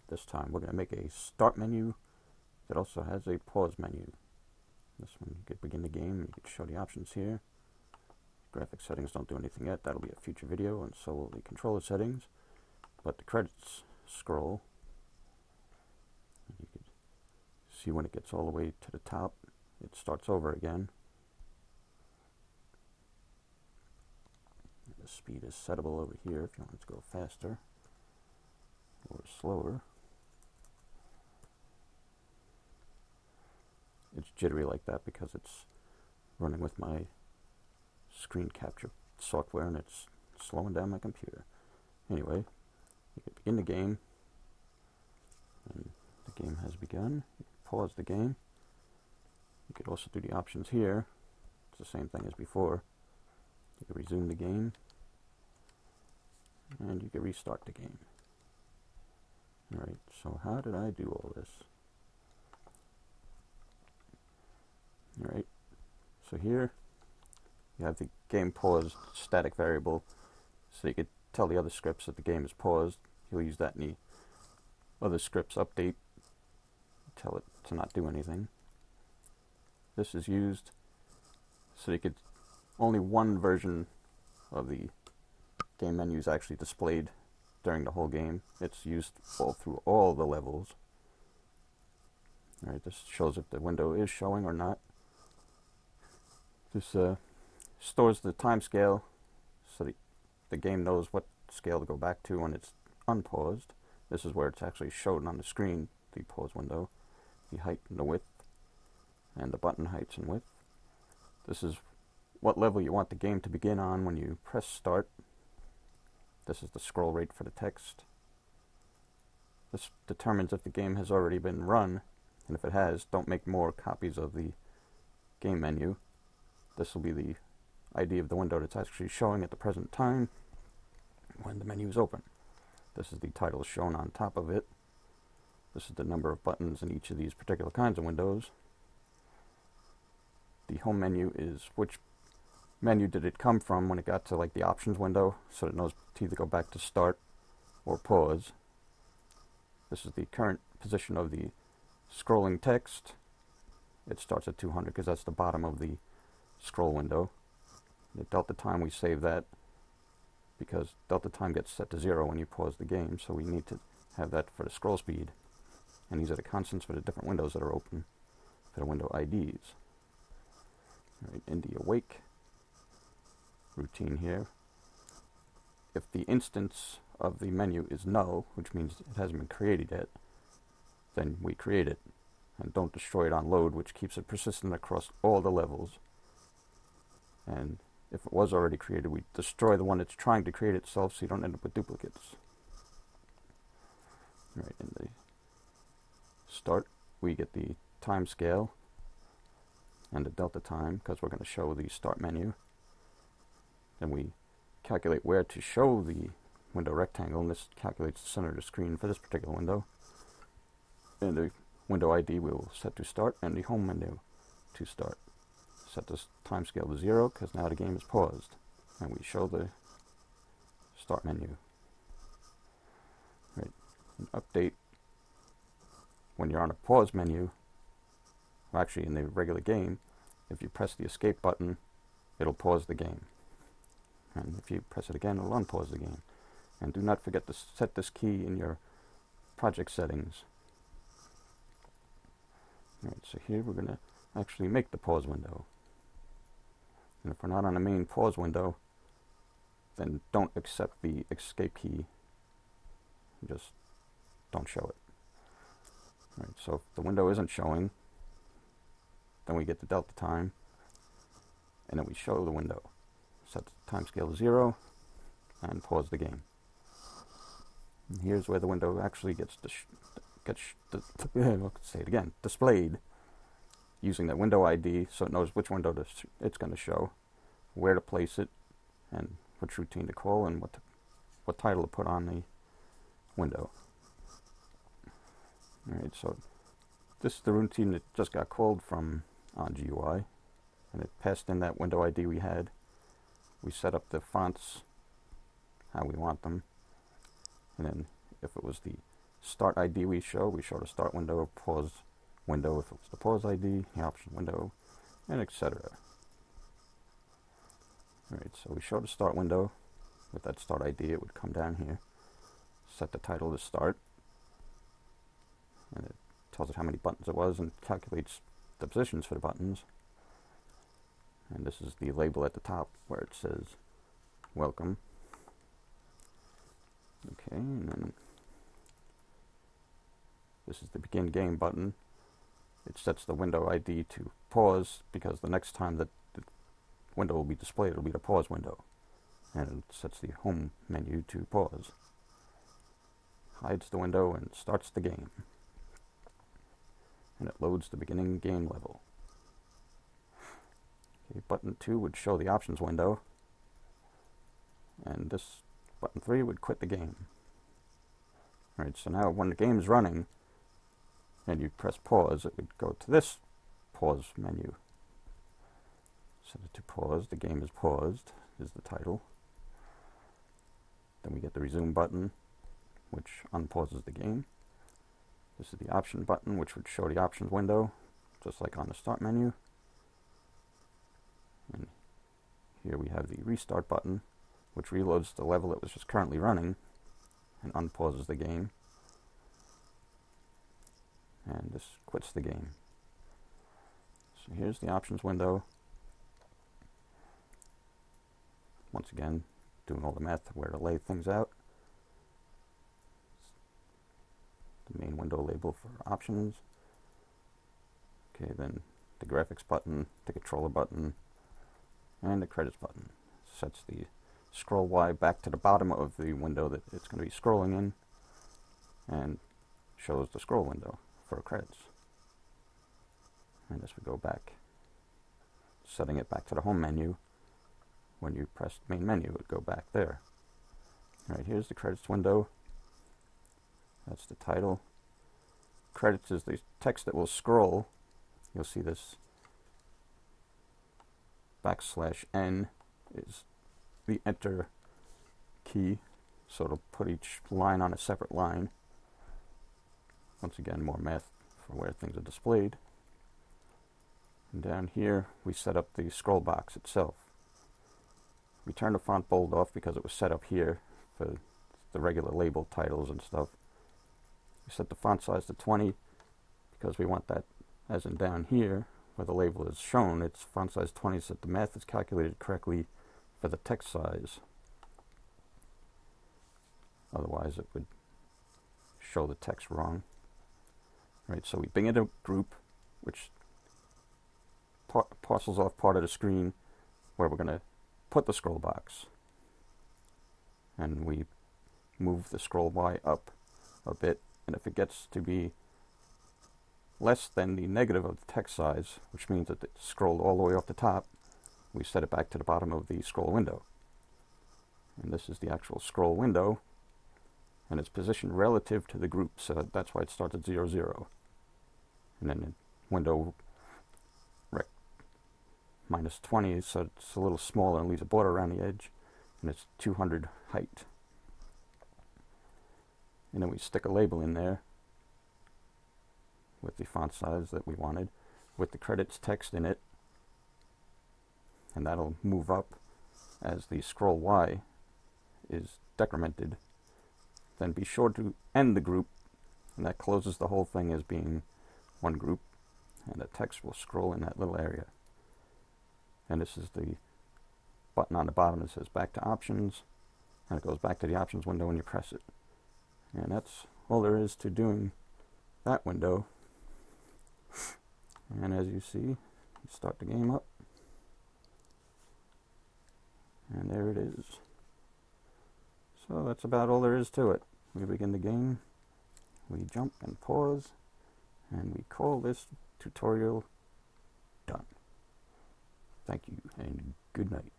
This time we're going to make a start menu that also has a pause menu. This one you could begin the game, you could show the options here. Graphic settings don't do anything yet, that'll be a future video, and so will the controller settings. But the credits scroll, you could see when it gets all the way to the top, it starts over again. The speed is settable over here if you want it to go faster or slower. It's jittery like that because it's running with my screen capture software and it's slowing down my computer. Anyway, you can begin the game, and the game has begun. You can pause the game. You could also do the options here. It's the same thing as before. You can resume the game, and you can restart the game. Alright, so how did I do all this? Alright, so here you have the game paused static variable, so you could tell the other scripts that the game is paused. You'll use that in the other scripts update, tell it to not do anything. This is used so you could, only one version of the game menu is actually displayed during the whole game. It's used all through all the levels. Alright, this shows if the window is showing or not. This stores the time scale so the game knows what scale to go back to when it's unpaused. This is where it's actually shown on the screen, the pause window, the height and the width, and the button heights and width. This is what level you want the game to begin on when you press start. This is the scroll rate for the text. This determines if the game has already been run, and if it has, don't make more copies of the game menu. This will be the ID of the window that's actually showing at the present time when the menu is open. This is the title shown on top of it. This is the number of buttons in each of these particular kinds of windows. The home menu is which menu did it come from when it got to like the options window, so it knows to either go back to start or pause. This is the current position of the scrolling text. It starts at 200 because that's the bottom of the scroll window. The delta time, we save that because delta time gets set to 0 when you pause the game, so we need to have that for the scroll speed. And these are the constants for the different windows that are open for the window IDs. Alright, India Wake routine here. If the instance of the menu is null, which means it hasn't been created yet, then we create it and don't destroy it on load, which keeps it persistent across all the levels. And if it was already created, we destroy the one that's trying to create itself so you don't end up with duplicates. Right, in the start, we get the time scale and the delta time because we're going to show the start menu. Then we calculate where to show the window rectangle, and this calculates the center of the screen for this particular window. And the window ID we will set to start, and the home menu to start. Set this time scale to 0 because now the game is paused, and we show the start menu. Right, an update when you're on a pause menu, or actually in the regular game, if you press the escape button, it'll pause the game. And if you press it again, it'll unpause the game. And do not forget to set this key in your project settings. Alright, so here we're going to actually make the pause window. And if we're not on the main pause window, then don't accept the escape key. Just don't show it. Alright, so if the window isn't showing, then we get the delta time, and then we show the window. Set the time scale to 0 and pause the game. And here's where the window actually gets displayed using that window ID, so it knows which window it's going to show, where to place it, and which routine to call, and what title to put on the window. Alright, so this is the routine that just got called from OnGUI, and it passed in that window ID we had. We set up the fonts how we want them, and then if it was the start ID we show the start window, pause window if it was the pause ID, the option window, and etc. Alright, so we show the start window. With that start ID, it would come down here, set the title to start, and it tells it how many buttons it was and calculates the positions for the buttons. And this is the label at the top where it says welcome. Okay, and then this is the begin game button. It sets the window ID to pause because the next time that the window will be displayed, it will be the pause window. And it sets the home menu to pause. Hides the window and starts the game. And it loads the beginning game level. Okay, button 2 would show the options window. And this button 3 would quit the game. Alright, so now when the game is running and you press pause, it would go to this pause menu. Set it to pause. The game is paused is the title. Then we get the resume button, which unpauses the game. This is the option button, which would show the options window, just like on the start menu. And here we have the restart button, which reloads the level that was just currently running and unpauses the game. And this quits the game. So here's the options window. Once again, doing all the math where to lay things out. The main window label for options. Okay, then the graphics button, the controller button, and the credits button. Sets the scroll Y back to the bottom of the window that it's going to be scrolling in, and shows the scroll window for credits. And this would go back, setting it back to the home menu. When you press main menu, it would go back there. Alright, here's the credits window. That's the title. Credits is the text that will scroll. You'll see this \n is the enter key, so it'll put each line on a separate line. Once again, more math for where things are displayed. And down here, we set up the scroll box itself. We turned the font bold off because it was set up here for the regular label titles and stuff. We set the font size to 20 because we want that, as in down here where the label is shown, it's font size 20 so that the math is calculated correctly for the text size. Otherwise it would show the text wrong. Right, so we bring in a group which parcels off part of the screen where we're going to put the scroll box, and we move the scroll Y up a bit, and if it gets to be less than the negative of the text size, which means that it's scrolled all the way off the top, we set it back to the bottom of the scroll window. And this is the actual scroll window, and it's positioned relative to the group, so that's why it starts at 0, 0. And then the window -20, so it's a little smaller and leaves a border around the edge, and it's 200 height. And then we stick a label in there with the font size that we wanted, with the credits text in it, and that'll move up as the scroll Y is decremented. Then be sure to end the group, and that closes the whole thing as being one group, and the text will scroll in that little area. And this is the button on the bottom that says back to options, and it goes back to the options window when you press it. And that's all there is to doing that window. And as you see, you start the game up, and there it is. So that's about all there is to it. We begin the game, we jump and pause, and we call this tutorial done. Thank you, and good night.